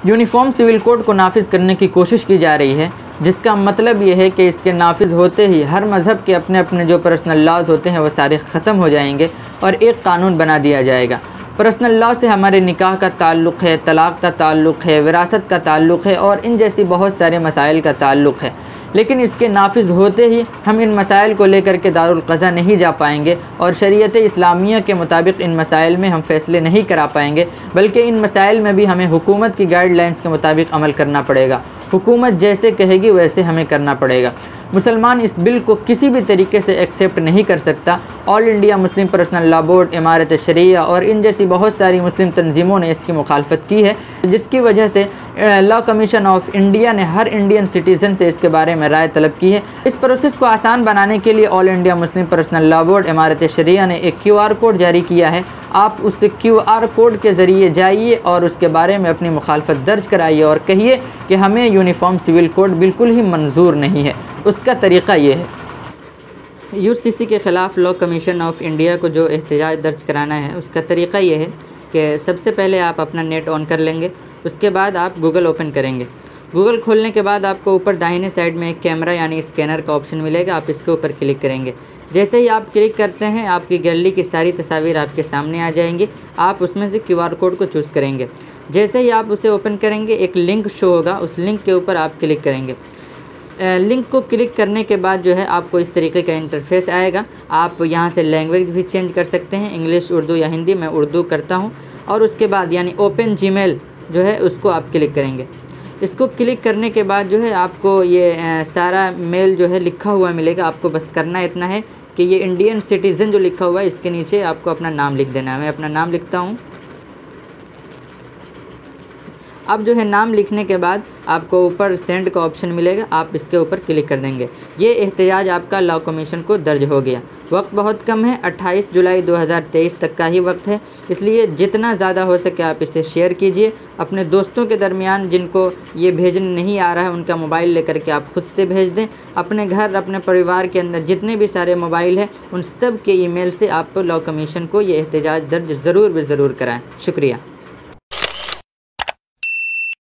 Uniform civil code को नाफिज करने की कोशिश की जा रही है, जिसका मतलब ये है कि इसके नाफिज होते ही हर मज़हब के अपने अपने जो पर्सनल लॉज होते हैं वो सारे ख़त्म हो जाएंगे और एक कानून बना दिया जाएगा। पर्सनल लॉ से हमारे निकाह का ताल्लुक़ है, तलाक़ का ताल्लुक़ है, विरासत का ताल्लुक़ है और इन जैसी बहुत सारे मसाइल का ताल्लुक़ है। लेकिन इसके नाफिज होते ही हम इन मसाइल को लेकर के दारुल क़ज़ा नहीं जा पाएंगे और शरीयत इस्लामिया के मुताबिक इन मसाइल में हम फ़ैसले नहीं करा पाएंगे, बल्कि इन मसाइल में भी हमें हुकूमत की गाइडलाइंस के मुताबिक अमल करना पड़ेगा। हुकूमत जैसे कहेगी वैसे हमें करना पड़ेगा। मुसलमान इस बिल को किसी भी तरीके से एक्सेप्ट नहीं कर सकता। All India Muslim personal law board, इमारत शरिया और इन जैसी बहुत सारी मुस्लिम तंजीमों ने इसकी मुखालफत की है, जिसकी वजह से लॉ कमीशन ऑफ इंडिया ने हर इंडियन सिटीज़न से इसके बारे में राय तलब की है। इस प्रोसेस को आसान बनाने के लिए all India Muslim personal law board, इमारत शरिया ने एक QR कोड जारी किया है। आप उस QR कोड के ज़रिए जाइए और उसके बारे में अपनी मुखालफत दर्ज कराइए और कहिए कि हमें यूनिफॉर्म सिविल कोड बिल्कुल ही मंजूर नहीं है। उसका तरीक़ा ये है, UCC के ख़िलाफ़ लॉ कमीशन ऑफ इंडिया को जो एहतजाज दर्ज कराना है, उसका तरीक़ा ये है कि सबसे पहले आप अपना नेट ऑन कर लेंगे। उसके बाद आप गूगल ओपन करेंगे। गूगल खोलने के बाद आपको ऊपर दाहिने साइड में एक कैमरा यानी स्कैनर का ऑप्शन मिलेगा। आप इसके ऊपर क्लिक करेंगे। जैसे ही आप क्लिक करते हैं, आपकी गैलरी की सारी तस्वीर आपके सामने आ जाएंगी। आप उसमें से QR कोड को चूज़ करेंगे। जैसे ही आप उसे ओपन करेंगे, एक लिंक शो होगा, उस लिंक के ऊपर आप क्लिक करेंगे। लिंक को क्लिक करने के बाद जो है आपको इस तरीके का इंटरफेस आएगा। आप यहाँ से लैंग्वेज भी चेंज कर सकते हैं, इंग्लिश, उर्दू या हिंदी। मैं उर्दू करता हूँ। और उसके बाद यानी ओपन जीमेल जो है उसको आप क्लिक करेंगे। इसको क्लिक करने के बाद जो है आपको ये सारा मेल जो है लिखा हुआ मिलेगा। आपको बस करना इतना है कि ये इंडियन सिटीज़न जो लिखा हुआ है, इसके नीचे आपको अपना नाम लिख देना है। मैं अपना नाम लिखता हूँ। अब जो है नाम लिखने के बाद आपको ऊपर सेंड का ऑप्शन मिलेगा। आप इसके ऊपर क्लिक कर देंगे। ये एहतजाज आपका लॉ कमीशन को दर्ज हो गया। वक्त बहुत कम है, 28 जुलाई 2023 तक का ही वक्त है, इसलिए जितना ज़्यादा हो सके आप इसे शेयर कीजिए अपने दोस्तों के दरमियान। जिनको ये भेजने नहीं आ रहा है, उनका मोबाइल लेकर के आप ख़ुद से भेज दें। अपने घर, अपने परिवार के अंदर जितने भी सारे मोबाइल हैं, उन सब के ईमेल से आप लॉ कमीशन को ये एहतजाज दर्ज ज़रूर कराएँ। शुक्रिया।